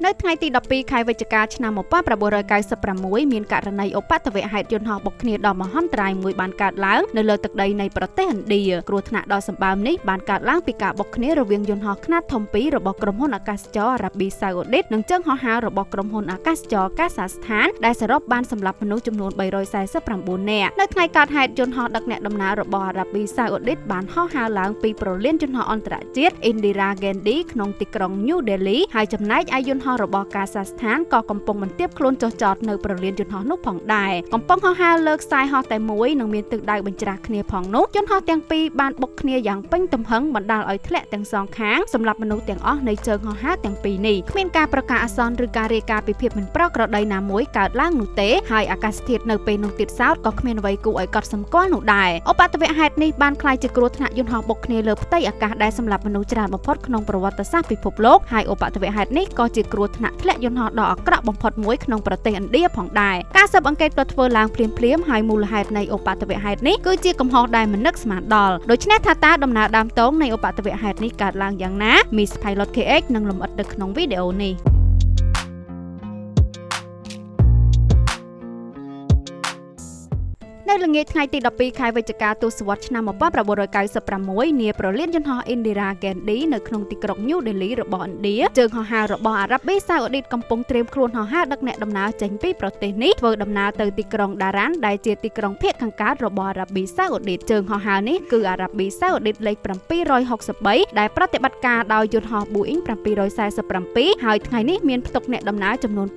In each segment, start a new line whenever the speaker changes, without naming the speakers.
នៅថ្ងៃទី12ខែវិច្ឆិកាឆ្នាំ1996មានករណីឧបទ្ទវហេតុយន្តហោះបុកគ្នាដ៏មហន្តរាយមួយបានកើតឡើងនៅលើទឹកដីនៃប្រទេសឥណ្ឌាគ្រោះថ្នាក់ដ៏សម្បើមនេះបានកើតឡើងពីការបុកគ្នារវាងយន្តហោះខ្នាតធំពីររបស់ក្រុមហ៊ុនអាកាសចរអារ៉ាប៊ីសាអូឌីតនិងជើងហោះហើររបស់ក្រុមហ៊ុនអាកាសចរកាសាស្ថានដែលសរុបបានសម្លាប់មនុស្សចំនួន349នាក់នៅថ្ងៃកើតហេតុយន្តហោះដឹកអ្នកដំណើររបស់អារ៉ាប៊ីសាអូឌីតបានហោះហើរឡើងពីប្រលានយន្តហោះអន្តរជាតិ Indira Gandhi ក្នុងទីក្រុង New Delhi ហើយចំណែកឯយន្តហោះរបស់កាសាស្ថានក៏កំពុងបន្ទាបខ្លួនចុះចតនៅប្រលានយន្តហោះនោះផងដែរកំពុងហោះហើរលើខ្សែហោះតែមួយនិងមានទិសដៅបញ្ច្រាស់គ្នាផងនោះយន្តហោះទាំងពីរបានបុកគ្នាយ៉ាងពេញទំហឹងបណ្ដាលឲ្យធ្លាក់ទាំងសងខាងសម្រាប់មនុស្សទាំងអស់នៃជើងហោះហើរទាំងពីរនេះគ្មានការប្រកាសអាសន្នឬការរាយការណ៍ពីភាពមិនប្រក្រតីណាមួយកើតឡើងនោះទេហើយអាកាសធាតុនៅពេលនោះទៀតសោតក៏គ្មានអ្វីគួរឲ្យកត់សម្គាល់នោះដែរឧបទ្ទវហេតុនេះបានក្លាយជាគ្រោះថ្នាក់យន្តហោះបុកគ្នាលើផ្ទៃអាកាសដែលសម្លាប់មនុស្សច្រើនបំផុតក្នុងប្រវត្តិសាស្ត្រពិភពលោកហើយឧបទ្ទវហេតុនេះក៏ជាគ្រោះថ្នាក់ធ្លាក់យន្តហោះដ៏អាក្រក់បំផុតមួយក្នុងប្រទេសឥណ្ឌាផងដែរការស៊ើបអង្កេតក៏ធ្វើឡើងភ្លាមៗហើយមូលហេតុនៃឧបទ្ទវហេតុនេះគឺជាកំហុសដែលមិននឹកស្មានដល់ដូច្នេះថាតើដំណើរដើមតងនៃឧបទ្ទវហេតុនេះកើតឡើងយ៉ាងណា Miss Pilot KX នឹងលម្អិតនៅក្នុងវីដេអូនេះនៅល្ងាចថ្ងៃទី12ខែវិច្ឆិកាទសវត្សរ៍ឆ្នាំ1996នាប្រលានយន្តហោះ Indira Gandhi នៅក្នុងទីក្រុង New Delhi របស់ឥណ្ឌាជើងហោះហើររបស់អារ៉ាប៊ីសាអូឌីតកំពុងត្រៀមខ្លួនហោះហើរដឹកអ្នកដំណើរចេញពីប្រទេសនេះធ្វើដំណើរទៅទីក្រុង Dharan ដែលជាទីក្រុងភាគខាងកើតរបស់អារ៉ាប៊ីសាអូឌីតជើងហោះហើរនេះគឺអារ៉ាប៊ីសាអូឌីតលេខ763ដែលប្រតិបត្តិការដោយយន្តហោះ Boeing 747ហើយថ្ងៃនេះមានផ្ទុកអ្នកដំណើរចំនួន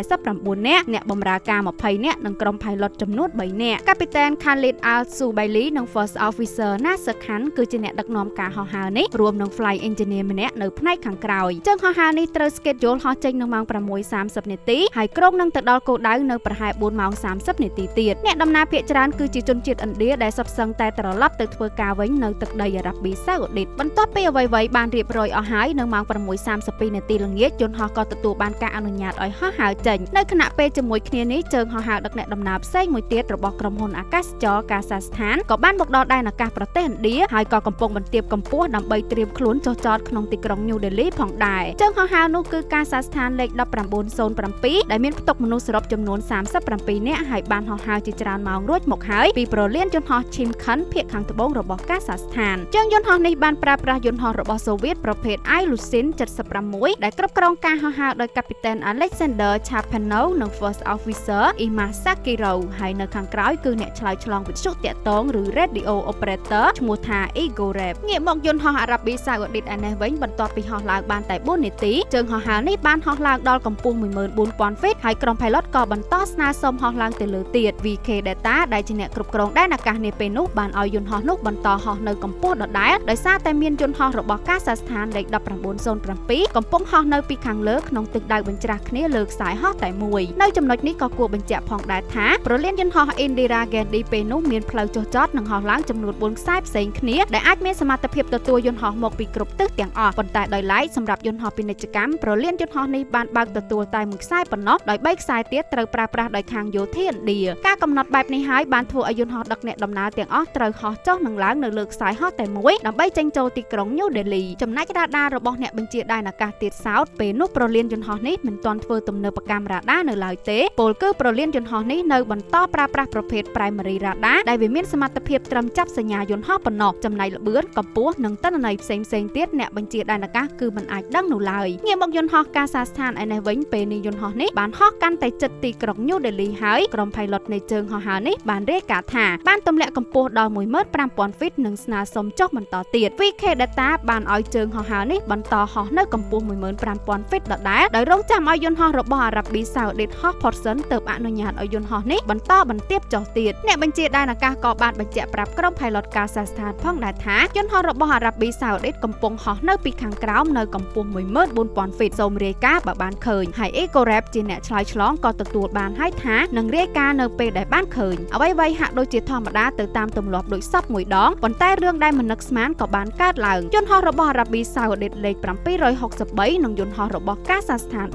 249នាក់អ្នកបម្រើការ20នាក់និងក្រុម Pilot ចំនួន3នាក់កាពីតាន Khalid Al-Subaili និង First Officer Nasser Khan គឺជាអ្នកដឹកនាំការហោះហើរនេះរួមនឹង Flight Engineer ម្នាក់នៅផ្នែកខាងក្រោយជើងហោះហើរនេះត្រូវ schedule ហោះចេញនៅម៉ោង 6:30 នាទីហើយក្រុងនឹងទៅដល់គោលដៅនៅប្រហែល 4:30 នាទីទៀតអ្នកដំណើរភាគច្រើនគឺជាជនជាតិឥណ្ឌាដែលសុទ្ធសឹងតែត្រឡប់ទៅធ្វើការវិញនៅទឹកដីអារ៉ាប៊ីសាអូឌីតបន្ទាប់ពីអ្វីៗបានរៀបរយអស់ហើយនៅម៉ោង 6:32 នាទីល្ងាចយន្តហោះក៏ទទួលបានការអនុញ្ញាតឲ្យហោះហើរចេញនៅខណៈពេលជាមួយគ្នានេះជើងហោះហើរដឹកអ្នកដំណើរផ្សេងមួយទៀតរបស់ក្រុមហ៊ុនអាកាសចរកាសាស្ថានក៏បានមកដល់ដែនអាកាសប្រទេសឥណ្ឌាហើយក៏កំពុងបន្ទាបកម្ពស់ដើម្បីត្រៀមខ្លួនចុះចតក្នុងទីក្រុង New Delhi ផងដែរជើងហោះហើរនោះគឺកាសាស្ថានលេខ1907ដែលមានផ្ទុកមនុស្សសរុបចំនួន37នាក់ហើយបានហោះហើរជាច្រើនម៉ោងរួចមកហើយពីប្រលានយន្តហោះ Chimkhan ភាគខាងត្បូងរបស់កាសាស្ថានជើងយន្តហោះនេះបានប្រើប្រាស់យន្តហោះរបស់សូវៀតប្រភេទ Ilyushin 76ដែលគ្រប់គ្រងការហោះហើរដោយកាពីតាន Alexander Chapanov និង First Officer Ima Sakiro ហើយនៅខាងក្រោយគឺអ្នកឆ្លើយឆ្លងវិទ្យុតាក់ទងឬ Radio Operator ឈ្មោះថា Igorep ងាកមកយន្តហោះអារ៉ាប៊ីសាអូឌីតឯនេះវិញបន្ទាប់ពីហោះឡើងបានតែ4នាទីជើងហោះហើរនេះបានហោះឡើងដល់កម្ពស់ 14000 ហ្វីតហើយក្រុម Pilot ក៏បន្តស្នើសុំហោះឡើងទៅលើទៀត VK Data ដែលជាអ្នកគ្រប់គ្រងដែនអាកាសនាពេលនោះបានឲ្យយន្តហោះនោះបន្តហោះនៅកម្ពស់ដដែលដោយសារតែមានយន្តហោះរបស់កាសាស្ថានលេខ1907កំពុងហោះនៅពីខាងលើក្នុងទិសដៅបញ្ច្រាស់គ្នាលើខ្សែហោះតែមួយនៅចំណុចនេះក៏គួរបញ្ជាក់ផងដែរថាប្រលានយន្តហោះ Indira Gandhi ពេលនោះមានផ្លូវចុះចតនិងហោះឡើងចំនួន4ខ្សែផ្សេងគ្នាដែលអាចមានសមត្ថភាពទទួលយន្តហោះមកពីគ្រប់ទិសទាំងអស់ប៉ុន្តែដោយឡែកសម្រាប់យន្តហោះពាណិជ្ជកម្មប្រលានយន្តហោះនេះបានបើកទទួលតែមួយខ្សែប៉ុណ្ណោះដោយ3ខ្សែទៀតត្រូវប្រើប្រាស់ដោយខាងយោធាឥណ្ឌាការកំណត់បែបនេះហើយបានធ្វើឲ្យយន្តហោះដឹកអ្នកដំណើរទាំងអស់ត្រូវហោះចុះនិងឡើងនៅលើខ្សែហោះតែមួយដើម្បីចេញចូលទីក្រុង New Delhi ចំណែករ៉ាដារបស់អ្នកបញ្ជាដែនអាកាសទៀតសោតពេលនោះប្រលានយន្តហោះនេះមិនទាន់ធ្វើទំនើបកម្មរ៉ាដានៅឡើយទេពលគឺប្រលានយន្តហោះនេះនៅបន្តប្រើប្រាស់ប្រភេទ Primary Radar ដែលវាមានសមត្ថភាពត្រឹមចាប់សញ្ញាយន្តហោះប៉ុណ្ណោះចំណែកល្បឿនកម្ពស់និងទិន្នន័យផ្សេងៗទៀតអ្នកបញ្ជាដែនអាកាសគឺមិនអាចដឹងនោះឡើយងាកមកយន្តហោះកាសាស្ថានឯនេះវិញពេលនេះយន្តហោះនេះបានហោះកាន់តែជិតទីក្រុង New Delhi ហើយក្រុម Pilot នៃជើងហោះហើរនេះបានរាយការណ៍ថាបានទម្លាក់កម្ពស់ដល់ 15000 ហ្វីតនិងស្នើសុំចុះបន្តទៀត VK Data បានឲ្យជើងហោះហើរនេះបន្តហោះនៅកម្ពស់ 15000 ហ្វីតដដែលដោយរងចាំឲ្យយន្តហោះរបស់អារ៉ាប៊ីសាអូឌីតហោះផុតសិនទើបអនុញ្ញាតឲ្យយន្តហោះនេះបន្តបន្ទាបចុះទៀតអ្នកបញ្ជាដែនអាកាសក៏បានបញ្ជាក់ប្រាប់ក្រុម Pilot កាសាស្ថានផងដែរថាយន្តហោះរបស់អារ៉ាប៊ីសាអូឌីតកំពុងហោះនៅពីខាងក្រោមនៅកម្ពស់ 14000 ហ្វីតសូមរាយការណ៍បើបានឃើញហើយ Igorep ជាអ្នកឆ្លើយឆ្លងក៏ទទួលបានហើយថានឹងរាយការណ៍នៅពេលដែលបានឃើញអ្វីៗហាក់ដូចជាធម្មតាទៅតាមទម្លាប់ដូចសពមួយដងប៉ុន្តែរឿងដែលមិននឹកស្មានក៏បានកើតឡើងយន្តហោះរបស់អារ៉ាប៊ីសាអូឌីតលេខ763និងយន្តហោះរបស់កាសាស្ថាន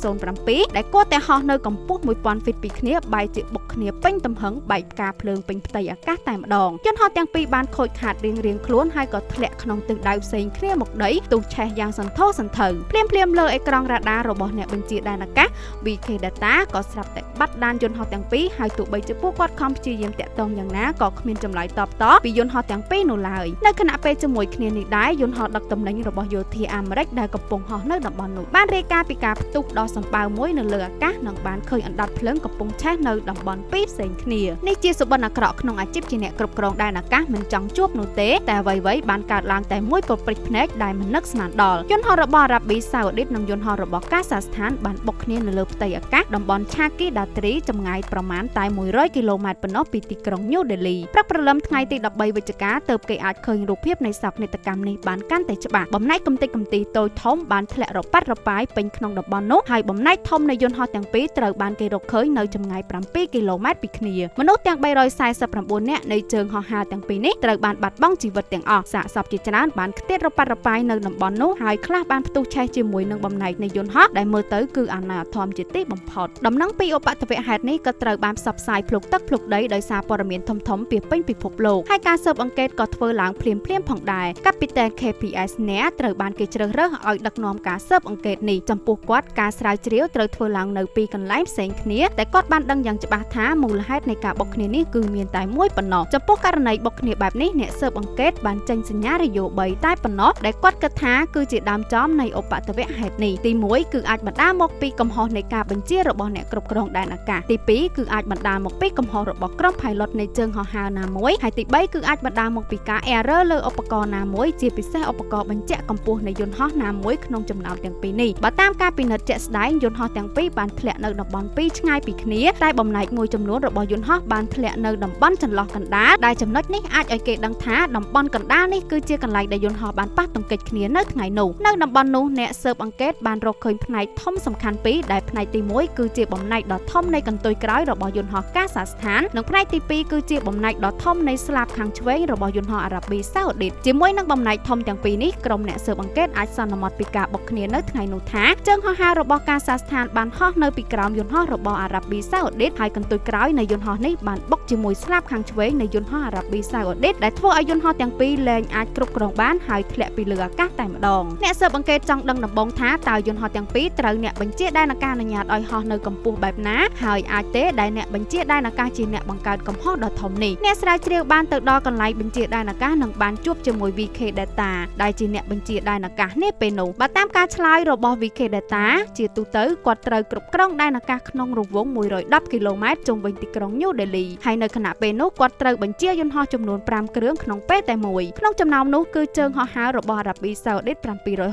1907ដែលគួរតែហោះនៅកម្ពស់ 1000 ហ្វីតពីគ្នាបែរជាបុកគ្នាពេញទំហឹង ងបែកផ្កាភ្លើងពេញផ្ទៃអាកាសតែម្ដងយន្តហោះទាំងពីរបានខូចខាតរៀងខ្លួនហើយក៏ធ្លាក់ក្នុងទិសដៅផ្សេងគ្នាមកដីទុះឆេះយ៉ាងសន្ធោសន្ធៅភ្លាមលើអេក្រង់រ៉ាដារបស់អ្នកបញ្ជាដែនអាកាស VK Data ក៏ស្រាប់តែបាត់ដានយន្តហោះទាំងពីរហើយទោះបីជាពួកគាត់ខំព្យាយាមតាក់ទងយ៉ាងណាក៏គ្មានចម្លើយតបតពីយន្តហោះទាំងពីរនោះឡើយនៅខណៈពេលជាមួយគ្នានេះដែរយន្តហោះដឹកទំនិញរបស់យោធាអាមេរិកដែលកំពុងហោះនៅតំបន់នោះបានរាយការណ៍ពីការផ្ទុះដ៏សម្បើមមួយនៅលើអាកាសនិងបានឃើញអណ្ដាតភ្លើងកំពុងឆេះនៅតំបន់ពីរផ្សេងគ្នានេះជាសុបិនអាក្រក់ក្នុងអាជីពជាអ្នកគ្រប់គ្រងដែនអាកាសមិនចង់ជួបនោះទេតែអ្វីៗបានកើតឡើងតែមួយប្រព្រឹត្តភ្នែកដែលមិននឹកស្មានដល់យន្តហោះរបស់អារ៉ាប៊ីសាអូឌីតនិងយន្តហោះរបស់កាហ្សាស្ថានបានបុកគ្នានៅលើផ្ទៃអាកាសតំបន់ឆាគីដាត្រីចម្ងាយប្រមាណតែ100គីឡូម៉ែត្រប៉ុណ្ណោះពីទីក្រុងញូដេលីព្រឹកព្រលឹមថ្ងៃទី13វិច្ឆិកាទើបគេអាចឃើញរូបភាពនៃសោកនាដកម្មនេះបានកាន់តែច្បាស់បំណែកកំទេចកំទីតូចធំបានធ្លាក់រប៉ាត់រប៉ាយពេញក្នុងតំបន់នោះហើយបំណែកធំនៃយន្តហោះទាំងពីរត្រូវបានគេរកឃើញនៅចម្ងាយ7គីឡូម៉ែត្រពីគ្នាមនុស្សទាំង349នាក់នៃជើងហោះហើរទាំងពីរនេះត្រូវបានបាត់បង់ជីវិតទាំងអស់សាកសពជាច្រើនបានខ្ទាតរប៉ាត់រប៉ាយនៅតំបន់នោះហើយខ្លះបានផ្ទុះឆេះជាមួយនឹងបំណែកនៃយន្តហោះដែលមើលទៅគឺអាណត្តិធម្មជាទីបំផុតដំណឹងពីឧបទ្ទវហេតុនេះក៏ត្រូវបានផ្សព្វផ្សាយភ្លុកទឹកភ្លុកដីដោយសារព័ត៌មានធំៗពីពេញពិភពលោកហើយការស៊ើបអង្កេតក៏ធ្វើឡើងភ្លាមផងដែរកាពីតែន KPS អ្នកត្រូវបានគេជ្រើសរើសឲ្យដឹកនាំការស៊ើបអង្កេតនេះចំពោះគាត់ការស្រាវជ្រាវត្រូវធ្វើឡើងនៅពីកន្លែងផ្សេងគ្នាតែគាត់បានដឹងយ៉ាងច្បាស់ថាមូលហេតុនៃការបុកគ្នានេះគឺមានតែមួយប៉ុណ្ណោះចំពោះករណីបុកគ្នាបែបនេះអ្នកស៊ើបអង្កេតបានចេញសញ្ញារយោ3តែប៉ុណ្ណោះដែលគាត់គិតថាគឺជាដើមចំនៃឧបទ្ទវហេតុនេះទី1គឺអាចបណ្ដាលមកពីកំហុសនៃការបញ្ជារបស់អ្នកគ្រប់គ្រងដែនអាកាសទី2គឺអាចបណ្ដាលមកពីកំហុសរបស់ក្រុម pilot នៃជើងហោះហើរណាមួយហើយទី3គឺអាចបណ្ដាលមកពីការ error លើឧបករណ៍ណាមួយជាពិសេសឧបករណ៍បញ្ជាក់កម្ពស់នៃយន្តហោះណាមួយក្នុងចំណោមទាំងពីរនេះបើតាមការពិនិត្យជាក់ស្ដែងយន្តហោះទាំងពីរបានធ្លាក់នៅតំបន់ពីរឆ្ងាយពីគ្នាតែបំណែកមួយចំនួនរបស់យន្តហោះបានធ្លាក់នៅតំបន់ចន្លោះកណ្ដាលដែលចំណុចនេះអាចឲ្យគេដឹងថាតំបន់កណ្ដាលនេះគឺជាកន្លែងដែលយន្តហោះបានប៉ះទង្គិចគ្នានៅថ្ងៃនោះនៅតំបន់នោះអ្នកស៊ើបអង្កេតបានរកឃើញផ្នែកធំសំខាន់ពីរដែលផ្នែកទី1គឺជាបំណែកដ៏ធំនៃកន្ទុយក្រោយរបស់យន្តហោះកាហ្សាស្ថាននិងផ្នែកទី2គឺជាបំណែកដ៏ធំនៃស្លាបខាងឆ្វេងរបស់យន្តហោះអារ៉ាប៊ីសាអូឌីតជាមួយនឹងបំណែកធំទាំងពីរនេះក្រុមអ្នកស៊ើបអង្កេតអាចសន្មត់ពីការបុកគ្នានៅថ្ងៃនោះថាជើងហោះហើររបស់កាហ្សាស្ថានបានហោះនៅពីក្រោមយន្តហោះរបស់អារ៉ាប៊ីសាអូឌីតហើយកន្ទុយក្រោយនៃយន្តហោះនេះបានបុកជាមួយស្លាបខាងឆ្វេងនៃយន្តហោះអារ៉ាប៊ីសាអូឌីតដែលធ្វើឲ្យយន្តហោះទាំងពីរលែងអាចគ្រប់គ្រងបានហើយធ្លាក់ពីលើអាកាសតែម្ដងអ្នកស៊ើបអង្កេតចង់ដឹងដំបូងថាតើយន្តហោះទាំងពីរត្រូវអ្នកបញ្ជាដែនអាកាសអនុញ្ញាតឲ្យហោះនៅកម្ពស់បែបណាហើយអាចទេដែលអ្នកបញ្ជាដែនអាកាសជាអ្នកបង្កើតកំហុសដ៏ធំនេះអ្នកស្រាវជ្រាវបានទៅដល់កន្លែងបញ្ជាដែនអាកាសនិងបានជួបជាមួយ VK Data ដែលជាអ្នកបញ្ជាដែនអាកាសនេះពេលនោះបើតាមការឆ្លើយរបស់ VK Data ជាទូទៅគាត់ត្រូវគ្រប់គ្រងដែនអាកាសក្នុងរង្វង់110គីឡូម៉ែត្រជុំវិញទីក្រុងញូដេលីហើយនៅខណៈពេលនោះគាត់ត្រូវបញ្ជាយន្តហោះចំនួន5គ្រឿងក្នុងពេលតែមួយក្នុងចំណោមនោះគឺជើងហោះហើររបស់អារ៉ាប៊ីសាអូឌីត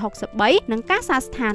763និងកាហ្សាស្ថាន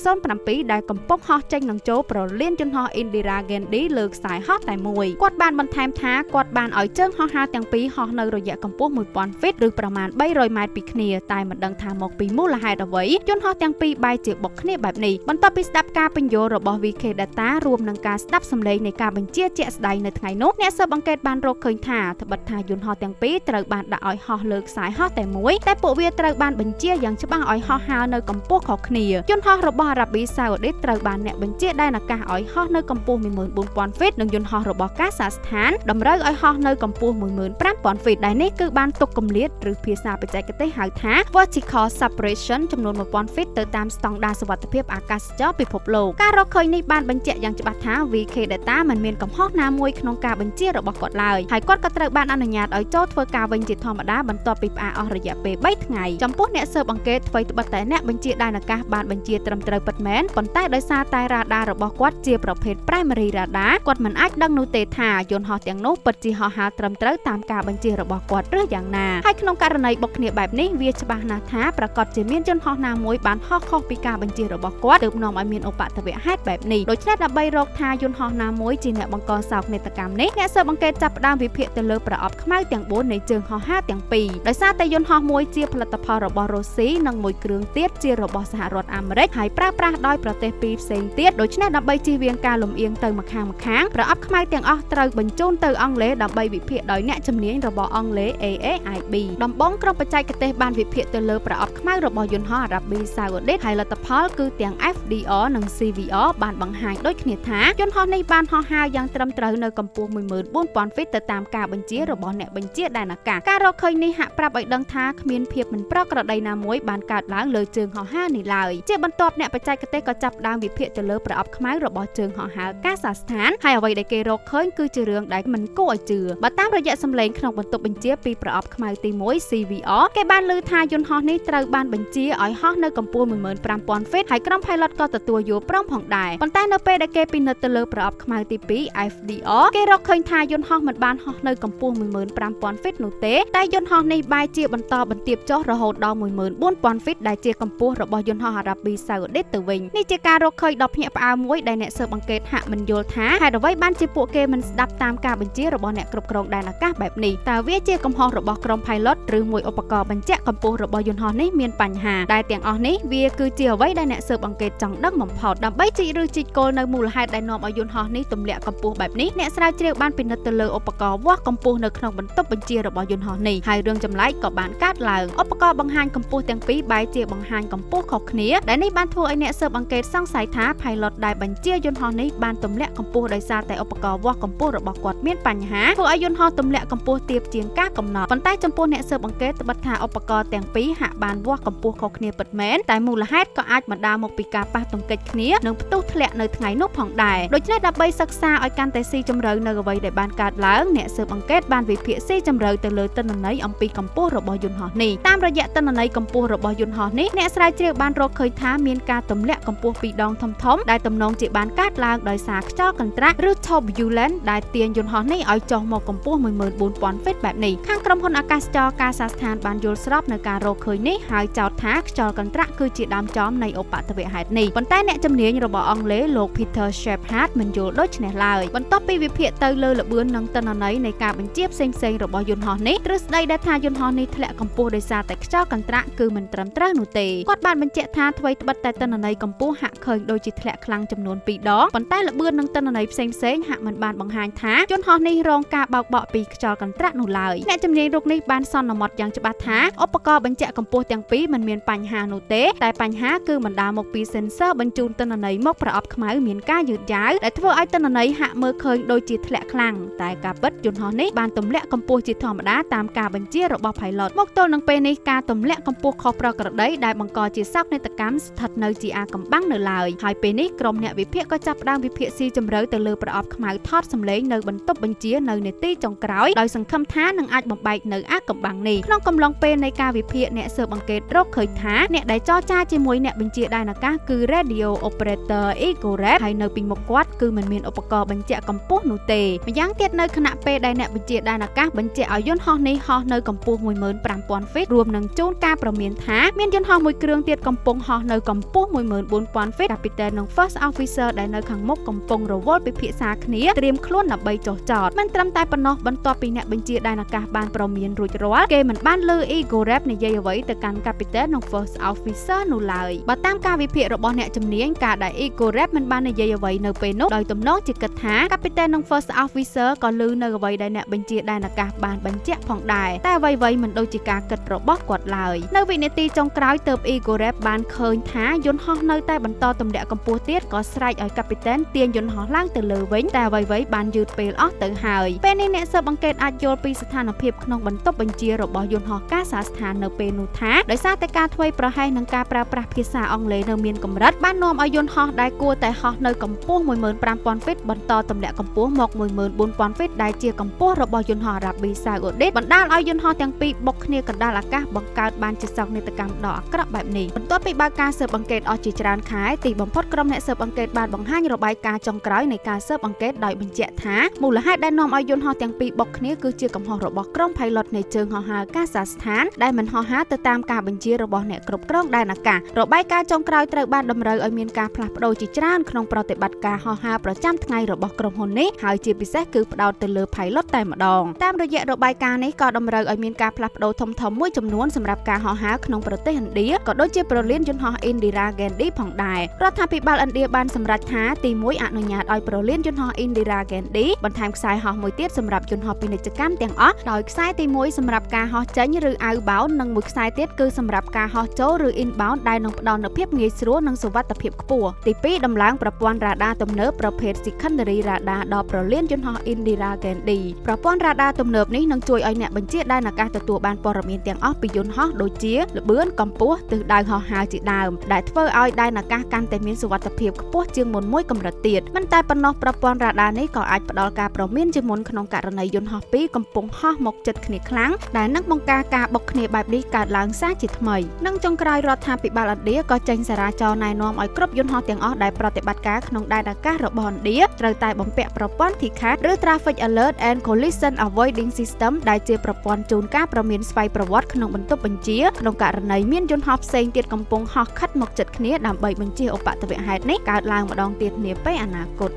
1907ដែលកំពុងហោះចេញនិងចូលប្រលានយន្តហោះ Indira Gandhi លើខ្សែហោះតែមួយគាត់បានបន្ថែមថាគាត់បានឲ្យជើងហោះហើរទាំងពីរហោះនៅរយៈកម្ពស់1000 ហ្វីតឬប្រមាណ300ម៉ែត្រពីគ្នាតែមិនដឹងថាមកពីមូលហេតុអ្វីយន្តហោះទាំងពីរបែរជាបុកគ្នាបែបនេះបន្ទាប់ពីស្ដាប់ការពន្យល់របស់ VK Data រួមនឹងការស្ដាប់សម្លេងនៃការបញ្ជាជាក់ស្ដែងនៅថ្ងៃនោះអ្នកស៊ើបអង្កេតបានរកឃើញថាត្បិតថាយន្តហោះទាំងពីរត្រូវបានដាក់ឲ្យហោះលើខ្សែហោះតែមួយតែពួកវាត្រូវបានបញ្ជាយ៉ាងច្បាស់ឲ្យហោះហើរនៅកម្ពស់ខុសគ្នាយន្តហោះរបស់អារ៉ាប៊ីសាអូឌីតត្រូវបានអ្នកបញ្ជាដែនអាកាសឲ្យហោះនៅកម្ពស់14000 ហ្វីតនិងយន្តហោះរបស់កាហ្សាស្ថានតម្រូវឲ្យហោះនៅកម្ពស់15000 ហ្វីតដែលនេះគឺបានទុកគម្លាតឬភាសាបច្ចេកទេសហៅថា vertical separation ចំនួន1000 ហ្វីតទៅតាមស្តង់ដារសុវត្ថិភាពអាកាសចរពិភពលោកការរកឃើញនេះបានបញ្ជាក់យ៉ាងច្បាស់ថា VK Data មិនមានកំហុសណាមួយក្នុងការបញ្ជារបស់គាត់ឡើយហើយគាត់ក៏ត្រូវបានអនុញ្ញាតឲ្យចូលធ្វើការវិញជាធម្មតាបន្ទាប់ពីផ្អាកអស់រយៈពេល3ថ្ងៃចំពោះអ្នកស៊ើបអង្កេតអ្វីត្បិតតែអ្នកបញ្ជាដែនអាកាសបានបញ្ជាត្រឹមត្រូវពិតមែនប៉ុន្តែដោយសារតែរ៉ាដារបស់គាត់ជាប្រភេទ primary radar គាត់មិនអាចដឹងនោះទេថាយន្តហោះទាំងនោះពិតជាហោះហើរត្រឹមត្រូវតាមការបញ្ជារបស់គាត់ឬយ៉ាងណាហើយក្នុងករណីបុកគ្នាបែបនេះវាច្បាស់ណាស់ថាប្រកាសជាមានយន្តហោះណាមួយបានហោះខុសពីការបញ្ជារបស់គាត់ទើបនាំឲ្យមានឧបទ្ទវហេតុបែបនេះដូច្នេះដើម្បីរកថាយន្តហោះណាមួយជាអ្នកបង្កសោកនាដកម្មនេះអ្នកស៊ើបអង្កេតចាប់ផ្ដើមវិភាគទៅលើប្រអប់ខ្មៅទាំង4នៃជើងហោះហើរទាំងពីរដោយសារតែយន្តហោះមួយជាផលិតផលរបស់រុស្ស៊ីនិងមួយគ្រឿងទៀតជារបស់សហរដ្ឋអាមេរិកហើយប្រើប្រាស់ដោយប្រទេសពីរផ្សេងទៀតដូច្នេះដើម្បីជៀសវាងការលំអៀងទៅម្ខាងប្រអប់ខ្មៅទាំងអស់ត្រូវបញ្ជូនទៅអង់គ្លេសដើម្បីវិភាគដោយអ្នកជំនាញរបស់អង់គ្លេស AAIB ដំបូងក្រុមបច្ចេកទេសបានវិភាគទៅលើប្រអប់ខ្មៅរបស់យន្តហោះអារ៉ាប៊ីសាអូឌីតហើយលទ្ធផលគឺទាំង FDR និង CVR បានបង្ហាញដូចគ្នាថាយន្តហោះនេះបានហោះហើរយ៉ាងត្រឹមត្រូវ នៅកម្ពស់ 14,000 ហ្វីតទៅតាមការបញ្ជារបស់អ្នកបញ្ជាដែនអាកាសការរកឃើញនេះហាក់ប្រាប់ឲ្យដឹងថាគ្មានភាពមិនប្រក្រតីណាមួយបានកើតឡើងលើជើងហោះហើរនេះឡើយជាបន្ទាប់អ្នកបច្ចេកទេសក៏ចាប់ផ្ដើមវិភាគទៅលើប្រអប់ខ្មៅរបស់ជើងហោះហើរកាសាស្ថានហើយអ្វីដែលគេរកឃើញគឺជារឿងដែលមិនគួរឲ្យជឿបើតាមរយៈសម្លេងក្នុងបន្ទប់បញ្ជាពីប្រអប់ខ្មៅទី1 CVR គេបានឮថាយន្តហោះនេះត្រូវបានបញ្ជាឲ្យហោះនៅកម្ពស់ 15,000 ហ្វីតហើយក្រុម pilot ក៏ទទួលយកព្រមផងដែរប៉ុន្តែនៅពេលដែលគេពិនិត្យទៅលើប្រអប់ខ្មៅទី2 FDR គេរកឃើញថាយន្តហោះមិនបានហោះនៅកម្ពស់ 15,000 ហ្វីតនោះទេតែយន្តហោះនេះបែរជាបន្តបន្ទាបចុះរហូតដល់ 14,000 ហ្វីតដែលជាកម្ពស់របស់យន្តហោះអារ៉ាប៊ីសាអូឌីតទៅវិញនេះជាការរកឃើញដ៏ភ្ញាក់ផ្អើលមួយដែលអ្នកស៊ើបអង្កេតហាក់មិនយល់ថាហេតុអ្វីបានជាពួកគេមិនស្ដាប់តាមការបញ្ជារបស់អ្នកគ្រប់គ្រងដែនអាកាសបែបនេះតើវាជាកំហុសរបស់ក្រុម pilot ឬមួយឧបករណ៍បញ្ជាក់កម្ពស់របស់យន្តហោះនេះមានបញ្ហាដែលទាំងអស់នេះវាគឺជាអ្វីដែលអ្នកស៊ើបអង្កេតចង់ដឹងបំផុតដើម្បីជីកឬជីកគោលនៅមូលហេតុដែលនាំឲ្យយន្តហោះនេះទម្លាក់កម្ពស់បែបនេះអ្នកស្រាវជ្រាវបានពិនិត្យទៅលើឧបករណ៍វាស់កម្ពស់នៅក្នុងបន្ទប់បញ្ជារបស់យន្តហោះនេះហើយរឿងចម្លែកក៏បានកើតឡើងឧបករណ៍បង្ហាញកម្ពស់ទាំងពីរបែរជាបង្ហាញកម្ពស់ខុសគ្នាដែលនេះបានធ្វើឲ្យអ្នកស៊ើបអង្កេតសង្ស័យថា pilot ដែលបញ្ជាយន្តហោះនេះបានទម្លាក់កម្ពស់ដោយសារតែឧបករណ៍វាស់កម្ពស់របស់គាត់មានបញ្ហាធ្វើឲ្យយន្តហោះទម្លាក់កម្ពស់ទាបជាងការកំណត់ប៉ុន្តែចំពោះអ្នកស៊ើបអង្កេតត្បិតថាឧបករណ៍ទាំងពីរហាក់បានវាស់កម្ពស់ខុសគ្នាពិតមែនតែមូលហេតុក៏អាចបណ្ដាលមកពីការប៉ះទង្គិចគ្នានិងផ្ទុះធ្លាក់នៅថ្ងៃនោះផងដែរដូច្នេះដើម្បីសិក្សាឲ្យកាន់តែស៊ីជម្រៅនៅអ្វីដែលបានកើតឡើងអ្នកស៊ើបអង្កេតបានវិភាគស៊ីជម្រៅទៅលើទិន្នន័យអំពីកម្ពស់របស់យន្តហោះនេះតាមរយៈទិន្នន័យកម្ពស់របស់យន្តហោះនេះអ្នកស្រាវជ្រាវបានរកឃើញថាមានការទម្លាក់កម្ពស់ពីរដងធំៗដែលទំនងជាបានកើតឡើងដោយសារខ្យល់កន្ត្រាក់ឬ turbulence ដែលទាញយន្តហោះនេះឲ្យចុះមកកម្ពស់ 14,000 ហ្វីតបែបនេះខាងក្រុមហ៊ុនអាកាសចរកាសាស្ថានបានយល់ស្របនៅការរកឃើញនេះហើយចោទថាខ្យល់កន្ត្រាក់គឺជាដើមចំនៃឧបទ្ទវហេតុនេះប៉ុន្តែអ្នកជំនាញរបស់អង់គ្លេសលោក Peter Shepherd មិនយល់ដូច្នេះឡើយបន្ទាប់ពីវិភាគទៅលើល្បឿននិងទិន្នន័យនៃការបញ្ជាផ្សេងៗរបស់យន្តហោះនេះទ្រឹស្ដីដែលថាយន្តហោះនេះធ្លាក់កម្ពស់ដោយសារតែខ្យល់កន្ត្រាក់គឺមិនត្រឹមត្រូវនោះទេគាត់បានបញ្ជាក់ថាអ្វីត្បិតតែទិន្នន័យកម្ពស់ហាក់ឃើញដូចជាធ្លាក់ខ្លាំងចំនួន2ដងប៉ុន្តែល្បឿននិងទិន្នន័យផ្សេងៗហាក់មិនបានបង្ហាញថាយន្តហោះនេះរងការបោកបក់ពីខ្យល់កន្ត្រាក់នោះឡើយអ្នកជំនាញរូបនេះបានសន្មតយ៉ាងច្បាស់ថាឧបករណ៍បញ្ជាក់កម្ពស់ទាំងពីរមិនមានបញ្ហានោះទេតែបញ្ហាគឺបណ្ដាលមកពី sensor បញ្ជូនទិន្នន័យមកប្រអប់ខ្មៅមានការយឺតយ៉ាវដែលធ្វើឲ្យទិន្នន័យហាក់មើលឃើញដូចជាធ្លាក់ខ្លាំងតែការពិតយន្តហោះនេះបានទម្លាក់កម្ពស់ជាធម្មតាតាមការបញ្ជារបស់ pilot មកទល់នឹងពេលនេះការទម្លាក់កម្ពស់ខុសប្រក្រតីដែលបង្កជាសោកនាដកម្មស្ថិតនៅជាអាកំបាំងនៅឡើយហើយពេលនេះក្រុមអ្នកវិភាគក៏ចាប់ផ្ដើមវិភាគស៊ីជម្រៅទៅលើប្រអប់ខ្មៅថតសម្លេងនៅបន្ទប់បញ្ជានៅនាទីចុងក្រោយដោយសង្ឃឹមថានឹងអាចបំបែកនៅអាកំបាំងនេះក្នុងកំឡុងពេលនៃការវិភាគអ្នកស៊ើបអង្កេតរកឃើញថាអ្នកដែលចរចាជាមួយអ្នកបញ្ជាដែនអាកាសគឺ Radio Operator Igor Rep ហើយនៅពីមុខគាត់គឺមិនមានឧបករណ៍បញ្ជាក់កម្ពស់នោះទេម្យ៉ាងទៀតនៅខណៈពេលដែលអ្នកបញ្ជាដែនអាកាសបញ្ជាក់ឲ្យយន្តហោះនេះហោះនៅកម្ពស់ 15,000 ហ្វីតរួមនឹងជូនការព្រមានថាមានយន្តហោះមួយគ្រឿងទៀតកំពុងហោះនៅកម្ពស់ 14,000 ហ្វីត Captain និង First Officer ដែលនៅខាងមុខកំពុងរវល់ពិភាក្សាគ្នាត្រៀមខ្លួនដើម្បីចុះចតមិនត្រឹមតែប៉ុណ្ណោះបន្ទាប់ពីអ្នកបញ្ជាដែនអាកាសបានព្រមានរួចរាល់គេមិនបានលើ Igor Rep និយាយអ្វីទៅកាន់ Captain និង First Officer នោះឡើយបើតាមការវិភាគរបស់អ្នកជំនាញការដែល Igor Rep មិនបាននិយាយអ្វីនៅពេលនោះដោយទំនងជាគិតថា Captain និង First Officer ក៏ឮនៅអ្វីដែលអ្នកបញ្ជាដែនអាកាសបានបញ្ជាក់ផងដែរតែអ្វីៗមិនដូចជាការគិតរបស់គាត់ឡើយនៅវិនាទីចុងក្រោយទើប Igor Rep បានឃើញថាយន្តហោះនៅតែបន្តទម្លាក់កម្ពស់ទៀតក៏ស្រែកឲ្យ Captain ទាញយន្តហោះឡើងទៅលើវិញតែអ្វីៗបានយឺតពេលអស់ទៅហើយពេលនេះអ្នកស៊ើបអង្កេតអាចយល់ពីស្ថានភាពក្នុងបន្ទប់បញ្ជារបស់យន្តហោះកាសាស្ថាននៅពេលនោះថាដោយសារតែការធ្វេសប្រហែសនឹងការប្រើប្រាស់ភាសាអង់គ្លេសនៅមានកម្រិតបាននាំឲ្យយន្តហោះដែលគួរតែហោះនៅកម្ពស់ 15,000 ហ្វីតបន្តទម្លាក់កម្ពស់មក 14,000 ហ្វីតដែលជាកម្ពស់របស់យន្តហោះអារ៉ាប៊ីសាអូឌីតបណ្ដាលឲ្យយន្តហោះទាំងពីរបុកគ្នាកណ្ដាលអាកាសបង្កើតបានជាសោកនាដកម្មដ៏អាក្រក់បែបនេះបន្ទាប់ពីបើកការស៊ើបអង្កេតអស់ជាច្រើនខែទីបំផុតក្រុមអ្នកស៊ើបអង្កេតបានបង្ហាញរបាយការណ៍ចុងក្រោយនៃការស៊ើបអង្កេតដោយបញ្ជាក់ថាមូលហេតុដែលនាំឲ្យយន្តហោះទាំងពីរបុកគ្នាគឺជាកំហុសរបស់ក្រុម pilot នៃជើងហោះហើរកាសាស្ថានដែលមិនហោះហើរទៅតាមការបញ្ជារបស់អ្នកគ្រប់គ្រងដែនអាកាសរបាយការណ៍ចុងក្រោយត្រូវបានតម្រូវឲ្យមានការផ្លាស់ប្ដូរជាច្រើនក្នុងប្រតិបត្តិការហោះហើរប្រចាំថ្ងៃរបស់ក្រុមហ៊ុននេះហើយជាពិសេសគឺផ្ដោតទៅលើ pilot តែម្ដងតាមរយៈរបាយការណ៍នេះក៏តម្រូវឲ្យមានការផ្លាស់ប្ដូរធំៗមួយចំនួនសម្រាប់ការហោះហើរក្នុងប្រទេសឥណ្ឌាក៏ដូចជាប្រលានយន្តហោះ Indira Gandhi ផងដែររដ្ឋាភិបាលឥណ្ឌាបានសម្រេចថាទី1អនុញ្ញាតឲ្យប្រលានយន្តហោះ Indira Gandhi បន្ថែមខ្សែហោះមួយទៀតសម្រាប់យន្តហោះពាណិជ្ជកម្មទាំងអស់ដោយខ្សែទី1សម្រាប់ការហោះចេញឬ outbound និងមួយខ្សែទៀតគឺសម្រាប់ការហោះចូលឬ inbound ដែលនឹងផ្ដល់នូវភាពងាយស្រួលនិងសុវត្ថិភាពខ្ពស់ទី2ដំឡើងប្រព័ន្ធរ៉ាដាទំនើបប្រភេទ secondary radar ដល់ប្រលានយន្តហោះ Indira Gandhi ប្រព័ន្ធរ៉ាដាទំនើបនេះនឹងជួយឲ្យអ្នកបញ្ជាដែនអាកាសទទួលបានព័ត៌មានទាំងអស់ពីយន្តហោះដូចជាល្បឿនកម្ពស់ទិសដៅហោះហើរជាដើមដែលធ្វើឲ្យដែនអាកាសកាន់តែមានសុវត្ថិភាពខ្ពស់ជាងមុនមួយកម្រិតទៀតមិនតែប៉ុណ្ណោះប្រព័ន្ធរ៉ាដានេះក៏អាចផ្ដល់ការព្រមានជាមុនក្នុងករណីយន្តហោះពីរកំពុងហោះមកជិតគ្នាខ្លាំងដែលនឹងបង្ការការបុកគ្នាបែបនេះកើតឡើងសារជាថ្មីនិងចុងក្រោយរដ្ឋាភិបាលឥណ្ឌាក៏ចេញសារចរណែនាំឲ្យគ្រប់យន្តហោះទាំងអស់ដែលប្រតិបត្តិការក្នុងដែនអាកាសរបស់ឥណ្ឌាត្រូវតែបំពាក់ប្រព័ន្ធ TCAS ឬ Traffic Alert and Collision Avoiding System ដែលជាប្រព័ន្ធជូនការព្រមានស្វ័យប្រវត្តិក្នុងបន្ទប់បញ្ជាក្នុងករណីមានយន្តហោះផ្សេងទៀតកំពុងហោះខិតមកជិតគ្នាដើម្បីបញ្ជាឧបទ្ទវហេតុនេះកើតឡើងម្ដងទៀតនាពេលអនាគត